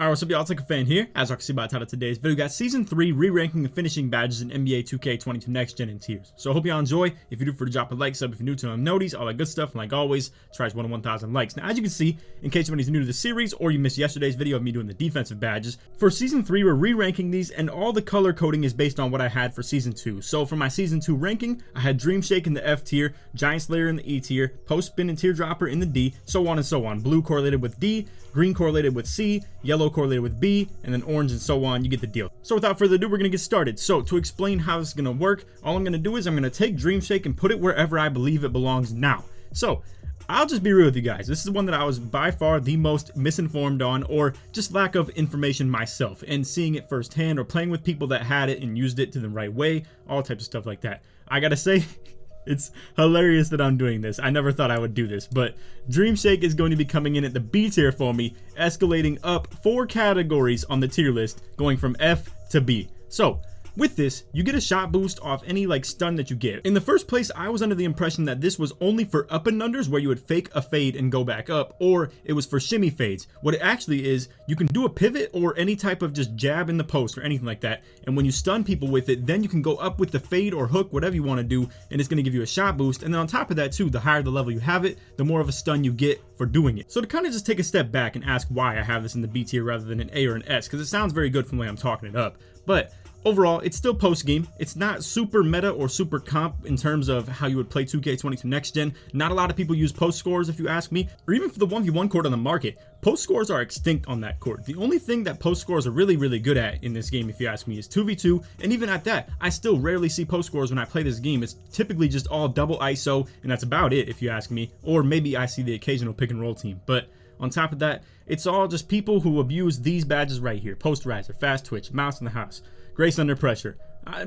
Alright, what's up y'all, it's LakerFan here. As you can see by the title of today's video, we got Season 3 re-ranking and finishing badges in NBA 2K22 Next Gen and tiers. So I hope y'all enjoy. If you do, for to drop a like, sub if you're new to them, noties, all that good stuff, and like always, try to 1,000 likes. Now as you can see, in case anybody's new to the series, or you missed yesterday's video of me doing the defensive badges, for Season 3 we're re-ranking these, and all the color coding is based on what I had for Season 2. So for my Season 2 ranking, I had Dream Shake in the F tier, Giant Slayer in the E tier, Post Spin and Teardropper in the D, so on and so on. Blue correlated with D, green correlated with C, yellow correlated with B, and then orange and so on. You get the deal. So without further ado, we're gonna get started. So to explain how this is gonna work, all I'm gonna do is I'm gonna take Dream Shake and put it wherever I believe it belongs now. So I'll just be real with you guys. This is one that I was by far the most misinformed on, or just lack of information myself, and seeing it firsthand or playing with people that had it and used it to the right way, all types of stuff like that. I gotta say, it's hilarious that I'm doing this. I never thought I would do this, but Dream Shake is going to be coming in at the B tier for me, escalating up 4 categories on the tier list, going from F to B. So with this, you get a shot boost off any like stun that you get. In the first place, I was under the impression that this was only for up and unders where you would fake a fade and go back up, or it was for shimmy fades. What it actually is, you can do a pivot or any type of just jab in the post or anything like that, and when you stun people with it, then you can go up with the fade or hook, whatever you want to do, and it's going to give you a shot boost. And then on top of that too, the higher the level you have it, the more of a stun you get for doing it. So to kind of just take a step back and ask why I have this in the B tier rather than an A or an S, because it sounds very good from the way I'm talking it up, but overall, it's still post-game. It's not super meta or super comp in terms of how you would play 2K22 Next Gen. Not a lot of people use post scores, if you ask me, or even for the 1v1 court on the market. Post scores are extinct on that court. The only thing that post scores are really good at in this game, if you ask me, is 2v2, and even at that, I still rarely see post scores when I play this game. It's typically just all double ISO, and that's about it, if you ask me, or maybe I see the occasional pick and roll team. But on top of that, it's all just people who abuse these badges right here: Posterizer, Fast Twitch, Mouse in the House, Grace Under Pressure.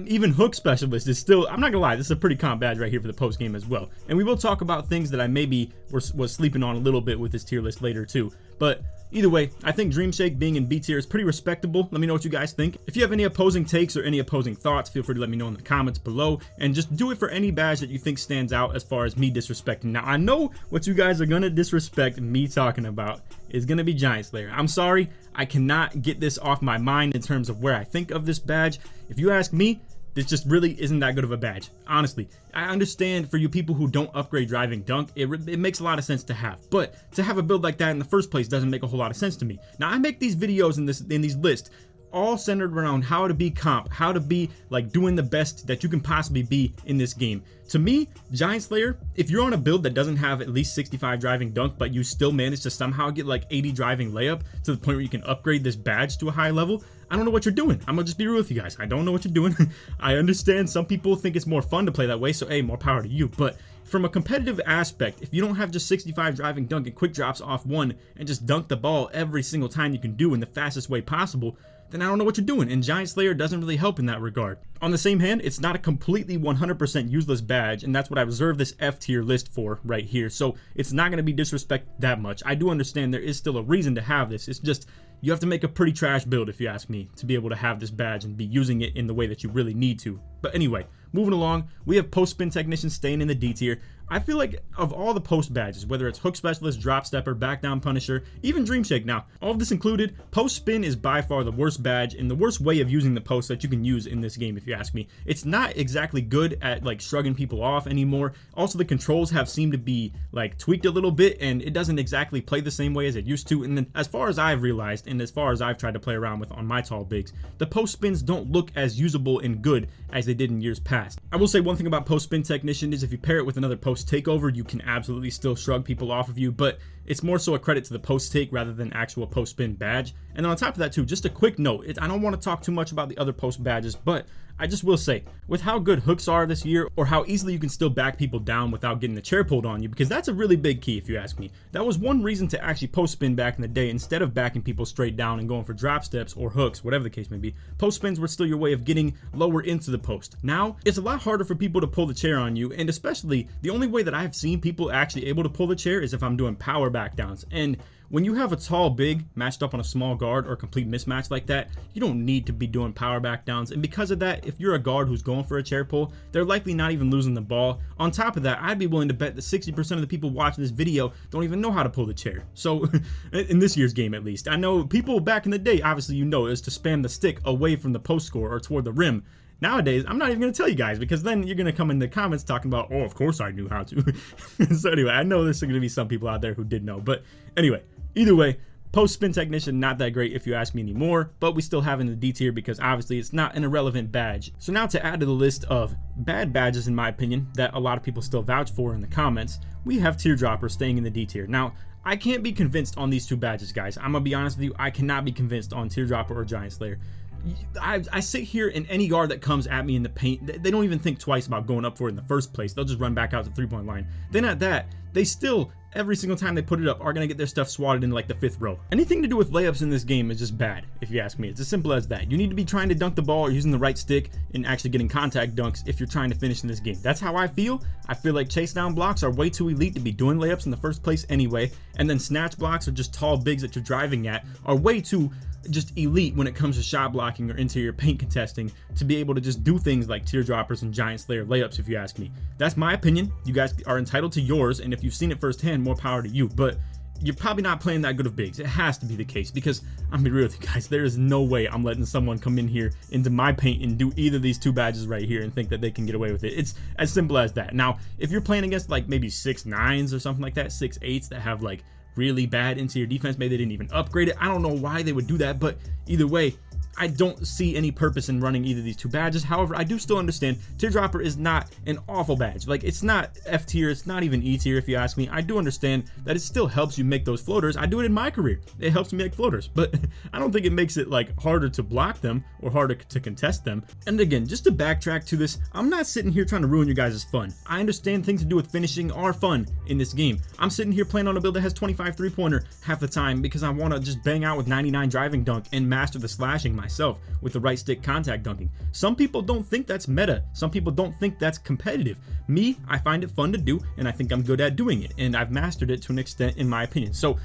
Even Hook Specialist is still, I'm not gonna lie, this is a pretty comp badge right here for the post game as well. And we will talk about things that I maybe was sleeping on a little bit with this tier list later too. But either way, I think Dream Shake being in B tier is pretty respectable. Let me know what you guys think. If you have any opposing takes or any opposing thoughts, feel free to let me know in the comments below, and just do it for any badge that you think stands out as far as me disrespecting. Now I know what you guys are gonna disrespect me talking about is gonna be Giant Slayer. I'm sorry, I cannot get this off my mind in terms of where I think of this badge. If you ask me, this just really isn't that good of a badge. Honestly, I understand for you people who don't upgrade driving dunk, it makes a lot of sense to have, but to have a build like that in the first place doesn't make a whole lot of sense to me. Now I make these videos in these lists all centered around how to be comp, how to be like doing the best that you can possibly be in this game. To me, Giant Slayer, if you're on a build that doesn't have at least 65 driving dunk, but you still manage to somehow get like 80 driving layup to the point where you can upgrade this badge to a high level, I don't know what you're doing. I'm gonna just be real with you guys. I don't know what you're doing. I understand some people think it's more fun to play that way, so hey, more power to you. But from a competitive aspect, if you don't have just 65 driving dunk and quick drops off one and just dunk the ball every single time you can do in the fastest way possible, then I don't know what you're doing, and Giant Slayer doesn't really help in that regard. On the same hand, it's not a completely 100% useless badge, and that's what I reserve this F tier list for right here, so it's not going to be disrespected that much. I do understand there is still a reason to have this. It's just you have to make a pretty trash build, if you ask me, to be able to have this badge and be using it in the way that you really need to. But anyway, moving along, we have Post Spin Technician staying in the D tier. I feel like of all the post badges, whether it's Hook Specialist, Dropstepper, Backdown Punisher, even Dream Shake now, all of this included, Post Spin is by far the worst badge and the worst way of using the post that you can use in this game, if you ask me. It's not exactly good at like shrugging people off anymore. Also, the controls have seemed to be like tweaked a little bit, and it doesn't exactly play the same way as it used to. And then as far as I've realized, and as far as I've tried to play around with on my tall bigs, the post spins don't look as usable and good as they did in years past. I will say one thing about Post Spin Technician is if you pair it with another post takeover, you can absolutely still shrug people off of you, but it's more so a credit to the post take rather than actual post spin badge. And then on top of that too, just a quick note, I don't want to talk too much about the other post badges, but I just will say, with how good hooks are this year, or how easily you can still back people down without getting the chair pulled on you, because that's a really big key if you ask me. That was one reason to actually post spin back in the day instead of backing people straight down and going for drop steps or hooks, whatever the case may be. Post spins were still your way of getting lower into the post. Now, it's a lot harder for people to pull the chair on you, and especially the only way that I've seen people actually able to pull the chair is if I'm doing power backdowns. And when you have a tall big matched up on a small guard or a complete mismatch like that, you don't need to be doing power backdowns. And because of that, if you're a guard who's going for a chair pull, they're likely not even losing the ball. On top of that, I'd be willing to bet that 60% of the people watching this video don't even know how to pull the chair. So in this year's game, at least, I know people back in the day, obviously, you know, is to spam the stick away from the post score or toward the rim. Nowadays, I'm not even going to tell you guys, because then you're going to come in the comments talking about, oh, of course I knew how to. So anyway, I know there's going to be some people out there who did know. But anyway, either way, post spin technician, not that great if you ask me anymore, but we still have in the D tier because obviously it's not an irrelevant badge. So now to add to the list of bad badges, in my opinion, that a lot of people still vouch for in the comments, we have teardropper staying in the D tier. Now, I can't be convinced on these two badges, guys. I'm going to be honest with you, I cannot be convinced on teardropper or giant slayer. I sit here, and any guard that comes at me in the paint, they don't even think twice about going up for it in the first place. They'll just run back out to the 3-point line. Then at that, they still, every single time they put it up, are going to get their stuff swatted into like the 5th row. Anything to do with layups in this game is just bad, if you ask me. It's as simple as that. You need to be trying to dunk the ball or using the right stick and actually getting contact dunks if you're trying to finish in this game. That's how I feel. I feel like chase down blocks are way too elite to be doing layups in the first place anyway, and then snatch blocks or just tall bigs that you're driving at are way too just elite when it comes to shot blocking or interior paint contesting to be able to just do things like teardroppers and giant slayer layups, if you ask me. That's my opinion. You guys are entitled to yours, and if you've seen it firsthand, more power to you. But you're probably not playing that good of bigs. It has to be the case, because I'm gonna be real with you guys, there is no way I'm letting someone come in here into my paint and do either of these two badges right here and think that they can get away with it. It's as simple as that. Now, if you're playing against like maybe 6'9s or something like that, 6'8s that have like really bad interior defense, maybe they didn't even upgrade it, I don't know why they would do that, but either way, I don't see any purpose in running either of these two badges. However, I do still understand teardropper is not an awful badge. Like, it's not F tier, it's not even E tier if you ask me. I do understand that it still helps you make those floaters. I do it in my career. It helps me make floaters, but I don't think it makes it like harder to block them or harder to contest them. And again, just to backtrack to this, I'm not sitting here trying to ruin your guys' fun. I understand things to do with finishing are fun in this game. I'm sitting here playing on a build that has 25 3-pointer half the time because I want to just bang out with 99 driving dunk and master the slashing myself with the right stick contact dunking. Some people don't think that's meta. Some people don't think that's competitive. Me, I find it fun to do, and I think I'm good at doing it, and I've mastered it to an extent in my opinion. So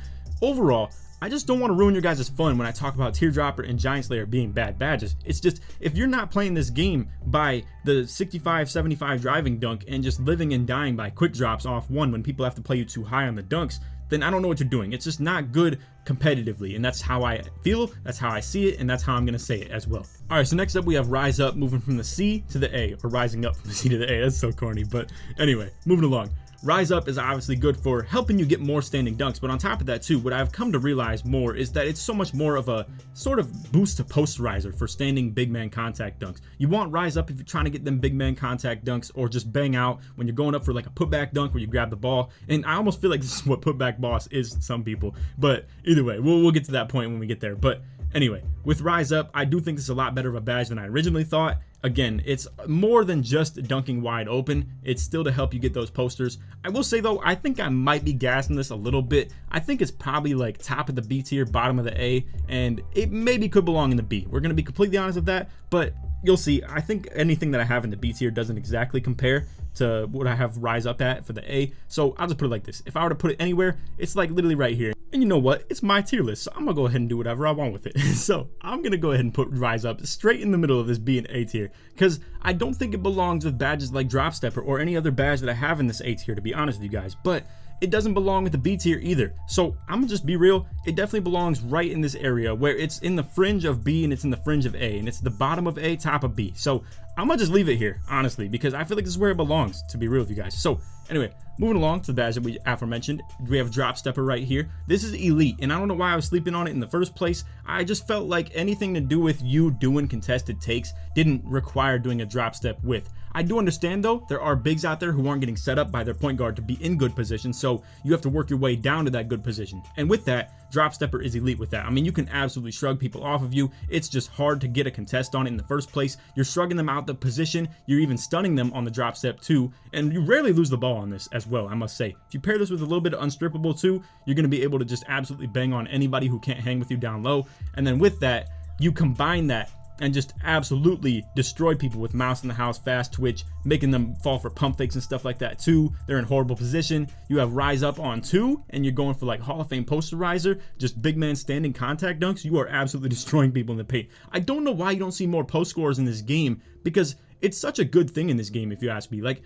overall, I just don't want to ruin your guys' fun when I talk about teardropper and giant slayer being bad badges. It's just, if you're not playing this game by the 65-75 driving dunk and just living and dying by quick drops off one when people have to play you too high on the dunks, then I don't know what you're doing. It's just not good competitively, and that's how I feel, that's how I see it, and that's how I'm gonna say it as well. All right, so next up we have Rise Up, moving from the C to the A, or rising up from the C to the A. That's so corny, but anyway, moving along. Rise Up is obviously good for helping you get more standing dunks, but on top of that too, what I've come to realize more is that it's so much more of a sort of boost to posterizer for standing big man contact dunks. You want Rise Up if you're trying to get them big man contact dunks, or just bang out when you're going up for like a putback dunk where you grab the ball. And I almost feel like this is what putback boss is to some people, but either way, we'll get to that point when we get there. But anyway, with Rise Up, I do think this is a lot better of a badge than I originally thought. Again, it's more than just dunking wide open. It's still to help you get those posters. I will say though, I think I might be gassing this a little bit. I think it's probably like top of the B tier, bottom of the A, and it maybe could belong in the B. We're gonna be completely honest with that, but you'll see. I think anything that I have in the B tier doesn't exactly compare to what I have Rise Up at for the A. So I'll just put it like this. If I were to put it anywhere, it's like literally right here. And you know what? It's my tier list, so I'm gonna go ahead and do whatever I want with it. So I'm gonna go ahead and put Rise Up straight in the middle of this B and A tier, because I don't think it belongs with badges like dropstepper or any other badge that I have in this A tier, to be honest with you guys. But it doesn't belong with the B tier either. So I'm gonna just be real, it definitely belongs right in this area where it's in the fringe of B and it's in the fringe of A, and it's the bottom of A, top of B. So I'm gonna just leave it here, honestly, because I feel like this is where it belongs, to be real with you guys. So anyway, moving along to the badge that we aforementioned, we have dropstepper right here. This is elite, and I don't know why I was sleeping on it in the first place. I just felt like anything to do with you doing contested takes didn't require doing a drop step with. I do understand though, there are bigs out there who aren't getting set up by their point guard to be in good position, so you have to work your way down to that good position. And with that, dropstepper is elite with that. I mean, you can absolutely shrug people off of you. It's just hard to get a contest on it in the first place. You're shrugging them out the position, you're even stunning them on the drop step too, and you rarely lose the ball on this as well, I must say. If you pair this with a little bit of unstrippable too, you're going to be able to just absolutely bang on anybody who can't hang with you down low. And then with that, you combine that and just absolutely destroy people with mouse in the house, fast twitch, making them fall for pump fakes and stuff like that too. They're in horrible position. You have rise up on 2, and you're going for like Hall of Fame Posterizer, just big man standing contact dunks. You are absolutely destroying people in the paint. I don't know why you don't see more post scores in this game, because it's such a good thing in this game, if you ask me. Like,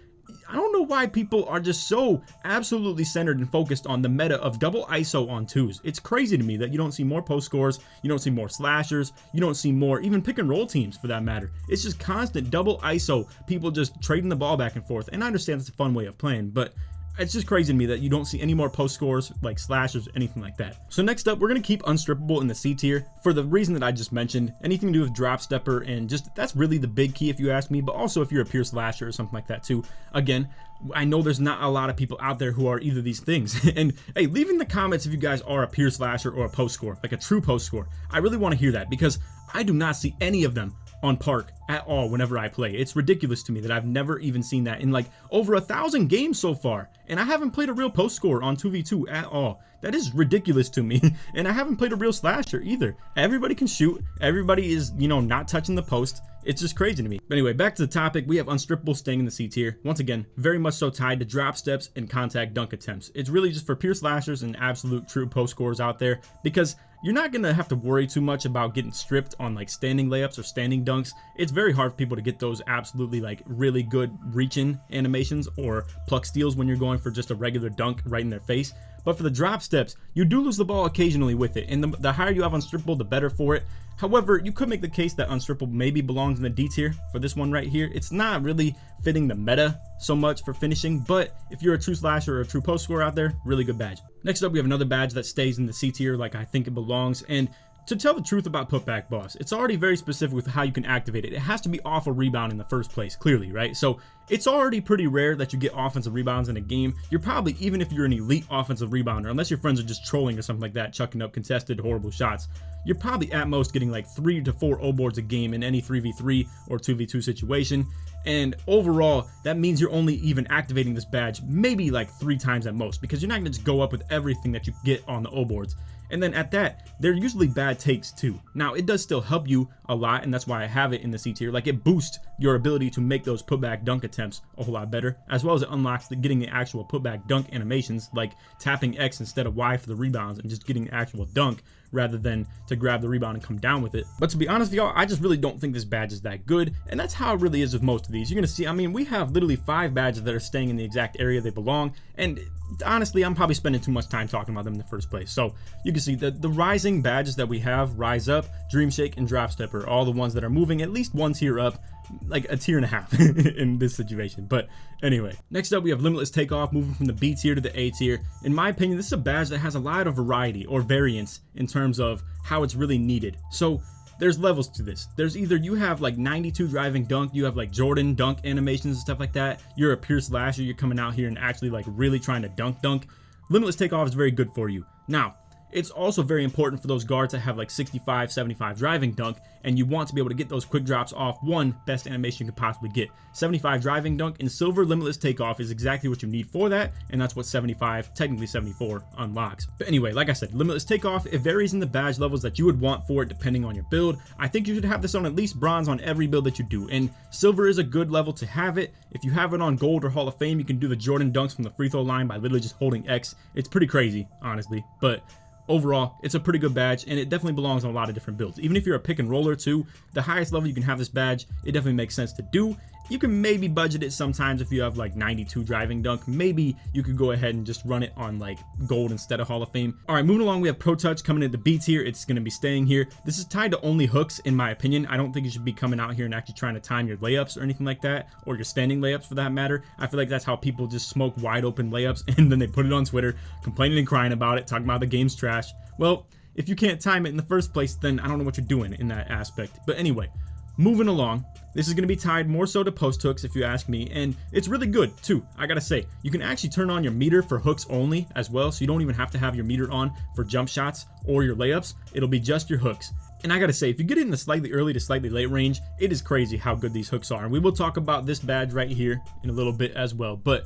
I don't know why people are just so absolutely centered and focused on the meta of double ISO on 2s. It's crazy to me that you don't see more post scores, you don't see more slashers, you don't see more even pick and roll teams for that matter. It's just constant double ISO, people just trading the ball back and forth. And I understand it's a fun way of playing, but it's just crazy to me that you don't see any more post scores like slashers, anything like that. So next up, we're going to keep Unstrippable in the C tier for the reason that I just mentioned. Anything to do with dropstepper, and just that's really the big key if you ask me, but also if you're a pure slasher or something like that too. Again, I know there's not a lot of people out there who are either of these things. And hey, leave in the comments if you guys are a pure slasher or a post score, like a true post score. I really want to hear that, because I do not see any of them on Park at all whenever I play. It's ridiculous to me that I've never even seen that in like over 1,000 games so far, and I haven't played a real post score on 2v2 at all. That is ridiculous to me. And I haven't played a real slasher either. Everybody can shoot, everybody is, you know, not touching the post. It's just crazy to me. But anyway, back to the topic. We have Unstrippable staying in the C tier. Once again, very much so tied to drop steps and contact dunk attempts. It's really just for pure slashers and absolute true post scores out there, because you're not gonna have to worry too much about getting stripped on like standing layups or standing dunks. It's very hard for people to get those absolutely like really good reach-in animations or pluck steals when you're going for just a regular dunk right in their face. But for the drop steps, you do lose the ball occasionally with it, and the higher you have Unstrippable, the better for it. However, you could make the case that Unstrippable maybe belongs in the D tier for this one right here. It's not really fitting the meta so much for finishing, but if you're a true slasher or a true post scorer out there, really good badge. Next up, we have another badge that stays in the C tier like I think it belongs, and to tell the truth about putback boss, it's already very specific with how you can activate it. It has to be off a rebound in the first place, clearly, right? So it's already pretty rare that you get offensive rebounds in a game. You're probably, even if you're an elite offensive rebounder, unless your friends are just trolling or something like that, chucking up contested horrible shots, you're probably at most getting like 3 to 4 O boards a game in any 3v3 or 2v2 situation. And overall, that means you're only even activating this badge maybe like 3 times at most, because you're not gonna just go up with everything that you get on the O boards. And then at that, they're usually bad takes too. Now, it does still help you a lot, and that's why I have it in the C tier. Like, it boosts your ability to make those putback dunk attempts a whole lot better, as well as it unlocks getting the actual putback dunk animations, like tapping X instead of Y for the rebounds and just getting the actual dunk rather than to grab the rebound and come down with it. But to be honest with y'all, I just really don't think this badge is that good, and that's how it really is with most of these. You're gonna see, I mean, we have literally 5 badges that are staying in the exact area they belong, and honestly, I'm probably spending too much time talking about them in the first place. So you can see the rising badges that we have, Rise Up, Dream Shake, and Dropstepper, all the ones that are moving at least 1 tier up, like a tier and a half in this situation. But anyway, next up we have Limitless Takeoff, moving from the B tier to the A tier. In my opinion, this is a badge that has a lot of variety or variance in terms of how it's really needed. So there's levels to this. There's either you have like 92 driving dunk, you have like Jordan dunk animations and stuff like that. You're a pure slasher, you're coming out here and actually like really trying to dunk. Limitless Takeoff is very good for you. Now, it's also very important for those guards that have like 65, 75 driving dunk, and you want to be able to get those quick drops off one best animation you could possibly get. 75 driving dunk and silver limitless takeoff is exactly what you need for that, and that's what 75, technically 74, unlocks. But anyway, like I said, limitless takeoff, it varies in the badge levels that you would want for it depending on your build. I think you should have this on at least bronze on every build that you do, and silver is a good level to have it. If you have it on gold or Hall of Fame, you can do the Jordan dunks from the free throw line by literally just holding X. It's pretty crazy, honestly, but overall, it's a pretty good badge, and it definitely belongs on a lot of different builds. Even if you're a pick and roller too, the highest level you can have this badge, it definitely makes sense to do. You can maybe budget it sometimes if you have like 92 driving dunk. Maybe you could go ahead and just run it on like gold instead of Hall of Fame. All right, moving along, we have Pro Touch coming into B tier. It's going to be staying here. This is tied to only hooks, in my opinion. I don't think you should be coming out here and actually trying to time your layups or anything like that, or your standing layups for that matter. I feel like that's how people just smoke wide open layups, and then they put it on Twitter, complaining and crying about it, talking about the game's trash. Well, if you can't time it in the first place, then I don't know what you're doing in that aspect. But anyway, moving along, this is going to be tied more so to post hooks if you ask me, and it's really good too. I gotta say, you can actually turn on your meter for hooks only as well, so you don't even have to have your meter on for jump shots or your layups. It'll be just your hooks. And I gotta say, if you get it in the slightly early to slightly late range, it is crazy how good these hooks are. And we will talk about this badge right here in a little bit as well. But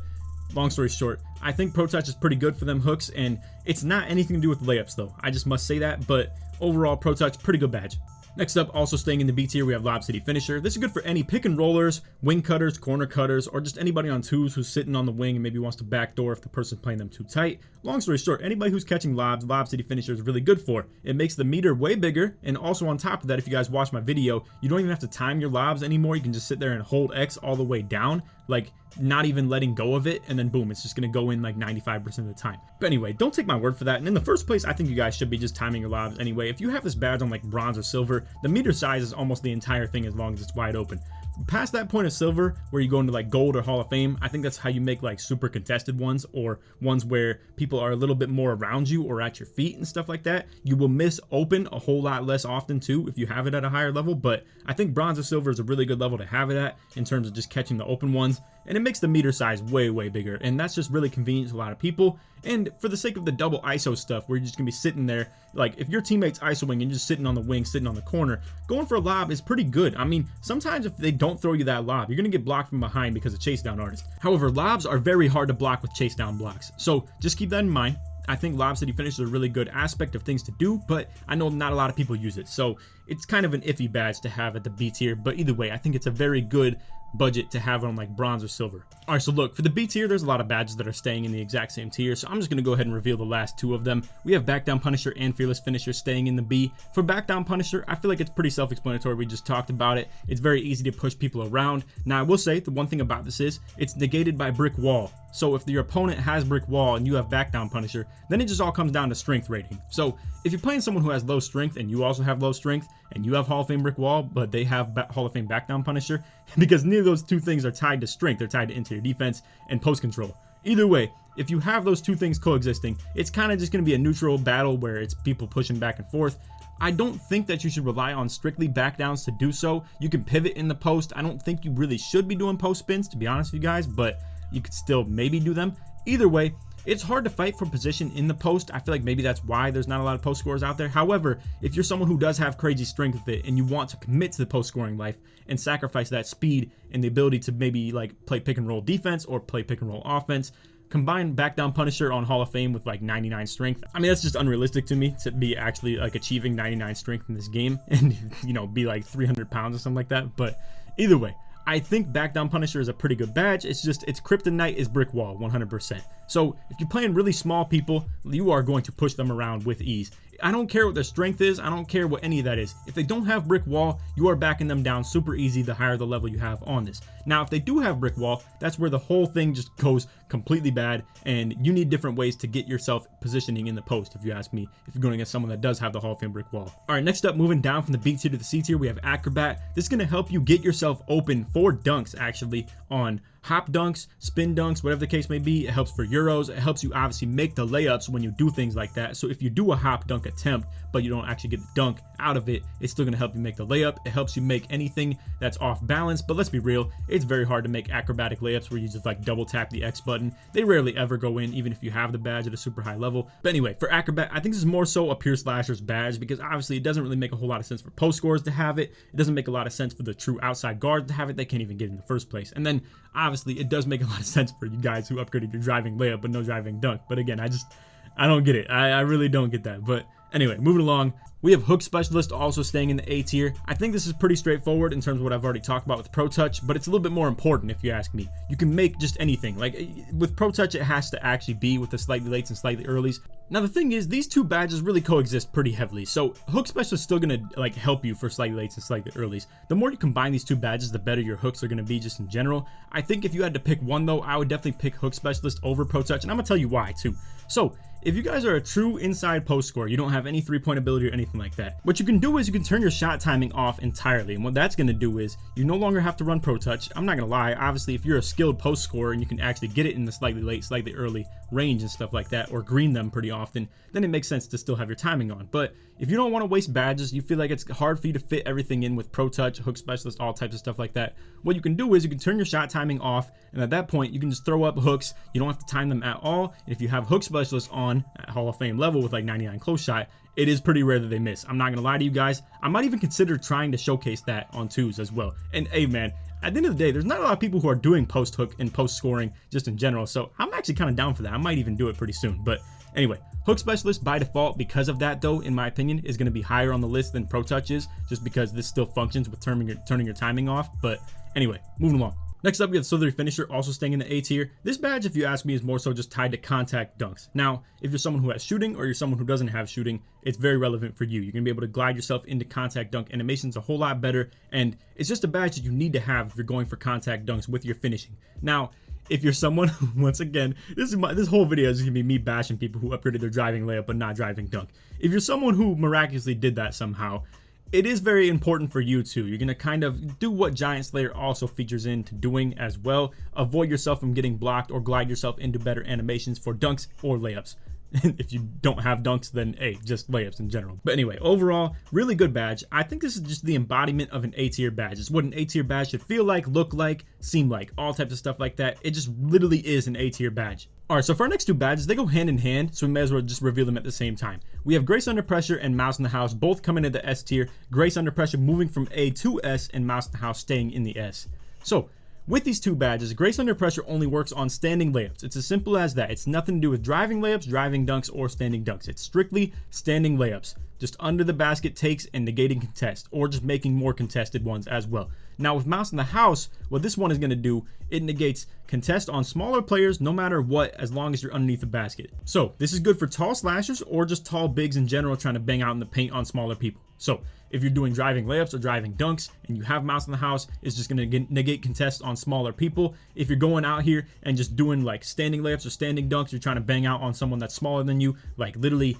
long story short, I think Pro Touch is pretty good for them hooks, and it's not anything to do with layups though. I just must say that. But overall Pro Touch, pretty good badge. Next up, also staying in the B tier, we have Lob City Finisher. This is good for any pick and rollers, wing cutters, corner cutters, or just anybody on twos who's sitting on the wing and maybe wants to backdoor if the person's playing them too tight. Long story short, anybody who's catching lobs, Lob City Finisher is really good for. It makes the meter way bigger, and also on top of that, if you guys watch my video, you don't even have to time your lobs anymore. You can just sit there and hold X all the way down, like not even letting go of it, and then boom, it's just gonna go in like 95% of the time. But anyway, don't take my word for that. And in the first place, I think you guys should be just timing your lobs anyway. If you have this badge on like bronze or silver, the meter size is almost the entire thing as long as it's wide open. Past that point of silver, where you go into like gold or Hall of Fame, I think that's how you make like super contested ones, or ones where people are a little bit more around you or at your feet and stuff like that. You will miss open a whole lot less often too if you have it at a higher level, but I think bronze or silver is a really good level to have it at in terms of just catching the open ones, and it makes the meter size way bigger, and that's just really convenient to a lot of people. And for the sake of the double ISO stuff, where you're just gonna be sitting there, like if your teammate's ISOing and you're just sitting on the wing, sitting on the corner, going for a lob is pretty good. I mean, sometimes if they don't throw you that lob, you're gonna get blocked from behind because of chase down artists. However, lobs are very hard to block with chase down blocks, so just keep that in mind. I think Lob City Finisher is a really good aspect of things to do, but I know not a lot of people use it, so it's kind of an iffy badge to have at the B tier. But either way, I think it's a very good budget to have on like bronze or silver. All right, so look, for the B tier, there's a lot of badges that are staying in the exact same tier, so I'm just gonna go ahead and reveal the last two of them. We have Backdown Punisher and Fearless Finisher staying in the B. For Backdown Punisher, I feel like it's pretty self-explanatory. We just talked about it. It's very easy to push people around. Now, I will say the one thing about this is it's negated by brick wall. So if your opponent has brick wall and you have Backdown Punisher, then it just all comes down to strength rating. So if you're playing someone who has low strength and you also have low strength, and you have Hall of Fame brick wall, but they have Hall of Fame Backdown Punisher, because neither of those two things are tied to strength, they're tied to interior defense and post control. Either way, if you have those two things coexisting, it's kind of just going to be a neutral battle where it's people pushing back and forth. I don't think that you should rely on strictly backdowns to do so. You can pivot in the post. I don't think you really should be doing post spins, to be honest with you guys, but you could still maybe do them. Either way, it's hard to fight for position in the post. I feel like maybe that's why there's not a lot of post scorers out there. However, if you're someone who does have crazy strength with it and you want to commit to the post scoring life and sacrifice that speed and the ability to maybe like play pick and roll defense or play pick and roll offense, combine Backdown Punisher on Hall of Fame with like 99 strength. I mean, that's just unrealistic to me to be actually like achieving 99 strength in this game and, you know, be like 300 pounds or something like that. But either way, I think Backdown Punisher is a pretty good badge. It's just its kryptonite is brick wall 100%. So if you're playing really small people, you are going to push them around with ease. I don't care what their strength is. I don't care what any of that is. If they don't have brick wall, you are backing them down super easy the higher the level you have on this. Now, if they do have brick wall, that's where the whole thing just goes completely bad, and you need different ways to get yourself positioning in the post, if you ask me, if you're going against someone that does have the Hall of Fame brick wall. All right, next up, moving down from the B tier to the C tier, we have acrobat. This is going to help you get yourself open for dunks, actually, on hop dunks, spin dunks, whatever the case may be. It helps for Euros. It helps you obviously make the layups when you do things like that. So if you do a hop dunk attempt, but you don't actually get the dunk out of it, it's still going to help you make the layup. It helps you make anything that's off balance. But let's be real, it's very hard to make acrobatic layups where you just like double tap the X button. They rarely ever go in, even if you have the badge at a super high level. But anyway, for acrobat, I think this is more so a pure slasher's badge, because obviously it doesn't really make a whole lot of sense for post scorers to have it. It doesn't make a lot of sense for the true outside guards to have it. They can't even get it in the first place. And then obviously it does make a lot of sense for you guys who upgraded your driving layup but no driving dunk. But again, I don't get it. I really don't get that. But anyway, moving along, we have Hook Specialist also staying in the A tier. I think this is pretty straightforward in terms of what I've already talked about with Pro Touch, but it's a little bit more important if you ask me. You can make just anything. Like with Pro Touch, it has to actually be with the slightly lates and slightly earlies. Now the thing is, these two badges really coexist pretty heavily. So Hook Specialist is still gonna like help you for slightly lates and slightly earlies. The more you combine these two badges, the better your hooks are gonna be just in general. I think if you had to pick one though, I would definitely pick Hook Specialist over Pro Touch, and I'm gonna tell you why too. So if you guys are a true inside post scorer, you don't have any three-point ability or anything like that, what you can do is you can turn your shot timing off entirely. And what that's going to do is you no longer have to run Pro Touch. I'm not going to lie. Obviously, if you're a skilled post scorer and you can actually get it in the slightly late, slightly early range and stuff like that, or green them pretty often, then it makes sense to still have your timing on. But if you don't want to waste badges, you feel like it's hard for you to fit everything in with Pro Touch, Hook Specialist, all types of stuff like that, what you can do is you can turn your shot timing off, and at that point you can just throw up hooks. You don't have to time them at all. And if you have Hook Specialist on at Hall of Fame level with like 99 close shot, it is pretty rare that they miss. I'm not gonna lie to you guys. I might even consider trying to showcase that on twos as well. And hey man, at the end of the day, there's not a lot of people who are doing post hook and post scoring just in general, so I'm actually kind of down for that. I might even do it pretty soon. But Anyway, hook specialist by default, because of that though, in my opinion, is going to be higher on the list than pro touch is, just because this still functions with turning your timing off. But anyway, moving along. Next up, we have slithery finisher, also staying in the A tier. This badge, if you ask me, is more so just tied to contact dunks. Now, if you're someone who has shooting or you're someone who doesn't have shooting, it's very relevant for you. You're gonna be able to glide yourself into contact dunk animations a whole lot better, and it's just a badge that you need to have if you're going for contact dunks with your finishing. Now, if you're someone who, once again, this whole video is gonna be me bashing people who upgraded their driving layup but not driving dunk. If you're someone who miraculously did that somehow, it is very important for you too. You're going to kind of do what Giant Slayer also features into doing as well. Avoid yourself from getting blocked or glide yourself into better animations for dunks or layups. If you don't have dunks, then hey, just layups in general. But anyway, overall, really good badge. I think this is just the embodiment of an A tier badge. It's what an A tier badge should feel like, look like, seem like, all types of stuff like that. It just literally is an A tier badge. Alright, so for our next two badges, they go hand in hand, so we may as well just reveal them at the same time. We have Grace Under Pressure and Mouse in the House, both coming into the S tier. Grace Under Pressure moving from A to S, and Mouse in the House staying in the S. So, with these two badges, Grace Under Pressure only works on standing layups. It's as simple as that. It's nothing to do with driving layups, driving dunks, or standing dunks. It's strictly standing layups. Just under the basket takes and negating contest, or just making more contested ones as well. Now with Mouse in the House, what this one is going to do, it negates contest on smaller players no matter what, as long as you're underneath the basket. So this is good for tall slashers or just tall bigs in general trying to bang out in the paint on smaller people. So if you're doing driving layups or driving dunks and you have Mouse in the House, it's just going to negate contest on smaller people. If you're going out here and just doing like standing layups or standing dunks, you're trying to bang out on someone that's smaller than you, like literally,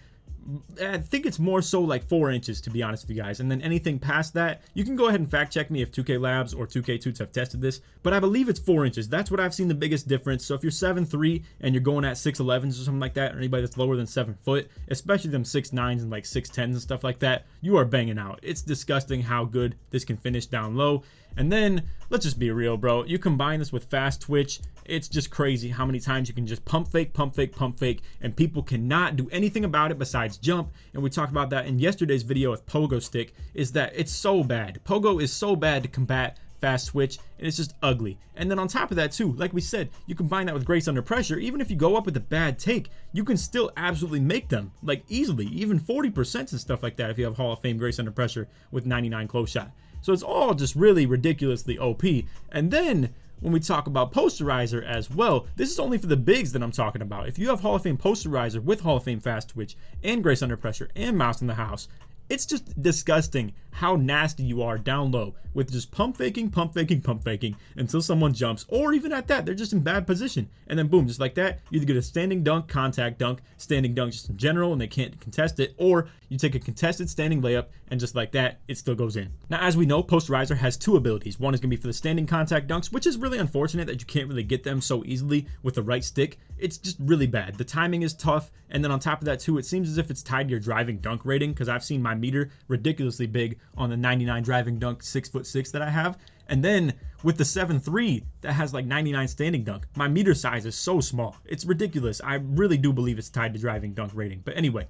I think it's more so like 4 inches, to be honest with you guys. And then anything past that, you can go ahead and fact check me if 2K Labs or 2K Toots have tested this, but I believe it's 4 inches. That's what I've seen the biggest difference. So if you're 7'3" and you're going at 6'11s or something like that, or anybody that's lower than 7 foot, especially them 6'9s and like 6'10s and stuff like that, you are banging out. It's disgusting how good this can finish down low. And then let's just be real, bro. You combine this with fast twitch, it's just crazy how many times you can just pump fake, pump fake, pump fake, and people cannot do anything about it besides jump. And we talked about that in yesterday's video with Pogo Stick, is that it's so bad. Pogo is so bad to combat fast twitch, and it's just ugly. And then on top of that too, like we said, you combine that with Grace Under Pressure. Even if you go up with a bad take, you can still absolutely make them, like easily, even 40% and stuff like that if you have Hall of Fame Grace Under Pressure with 99 close shot. So it's all just really ridiculously OP. And then when we talk about Posterizer as well, this is only for the bigs that I'm talking about. If you have Hall of Fame Posterizer with Hall of Fame Fast Twitch and Grace Under Pressure and Mouse in the House, it's just disgusting how nasty you are down low with just pump faking, pump faking, pump faking until someone jumps, or even at that, they're just in bad position. And then boom, just like that, you either get a standing dunk, contact dunk, standing dunk just in general, and they can't contest it, or you take a contested standing layup, and just like that, it still goes in. Now, as we know, Posterizer has two abilities. One is going to be for the standing contact dunks, which is really unfortunate that you can't really get them so easily with the right stick. It's just really bad. The timing is tough, and then on top of that too, it seems as if it's tied to your driving dunk rating, because I've seen my meter ridiculously big on the 99 driving dunk 6'6" that I have. And then with the 7'3" that has like 99 standing dunk, my meter size is so small. It's ridiculous. I really do believe it's tied to driving dunk rating. But anyway,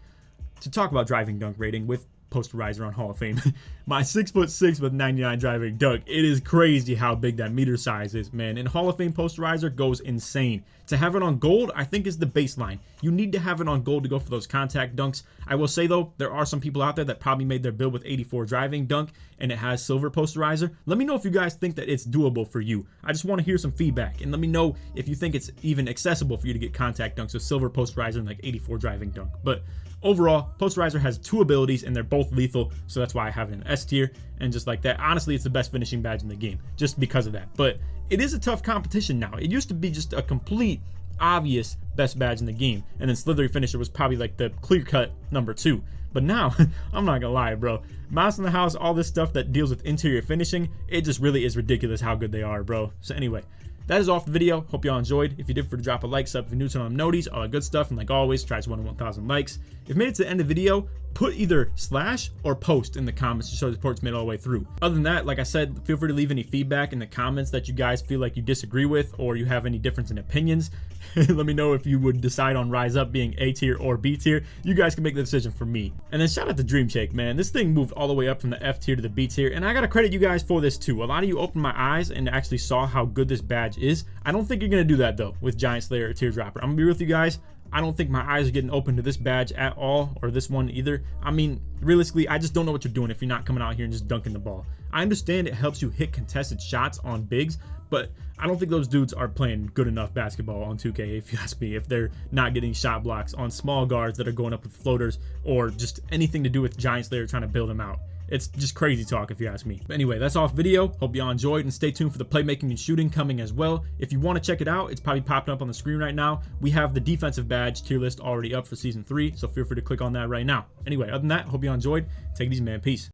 to talk about driving dunk rating with Posterizer on Hall of Fame, my 6'6" with 99 driving dunk, it is crazy how big that meter size is, man. And Hall of Fame Posterizer goes insane. To have it on gold, I think is the baseline. You need to have it on gold to go for those contact dunks. I will say though, there are some people out there that probably made their build with 84 driving dunk and it has silver Posterizer. Let me know if you guys think that it's doable for you. I just want to hear some feedback, and let me know if you think it's even accessible for you to get contact dunks with silver Posterizer and like 84 driving dunk. But overall, Posterizer has two abilities and they're both lethal, so that's why I have it in S tier. And just like that, honestly, it's the best finishing badge in the game just because of that. But it is a tough competition now. It used to be just a complete obvious best badge in the game, and then Slithery Finisher was probably like the clear-cut number 2. But now, I'm not gonna lie, bro, Mouse in the House, all this stuff that deals with interior finishing, it just really is ridiculous how good they are, bro. So anyway, that is all for the video. Hope y'all enjoyed. If you did, to drop a like, sub if you're new, turn on noties, all that good stuff. And like always, try to 1,000 likes. If you made it to the end of the video, put either slash or post in the comments to show the support's made all the way through. Other than that, like I said, feel free to leave any feedback in the comments that you guys feel like you disagree with, or you have any difference in opinions. Let me know if you would decide on Rise Up being A tier or B tier. You guys can make the decision for me. And then shout out to Dream Shake, man. This thing moved all the way up from the F tier to the B tier, and I gotta credit you guys for this too. A lot of you opened my eyes and actually saw how good this badge is. I don't think you're gonna do that though with Giant Slayer or Teardropper. I'm gonna be real with you guys. I don't think my eyes are getting open to this badge at all, or this one either. I mean, realistically, I just don't know what you're doing if you're not coming out here and just dunking the ball. I understand it helps you hit contested shots on bigs, but I don't think those dudes are playing good enough basketball on 2K, if you ask me, if they're not getting shot blocks on small guards that are going up with floaters, or just anything to do with giants that are trying to build them out. It's just crazy talk if you ask me. But anyway, that's all for video. Hope y'all enjoyed, and stay tuned for the playmaking and shooting coming as well. If you want to check it out, it's probably popping up on the screen right now. We have the defensive badge tier list already up for season 3, so feel free to click on that right now. Anyway, other than that, hope y'all enjoyed. Take it easy, man. Peace.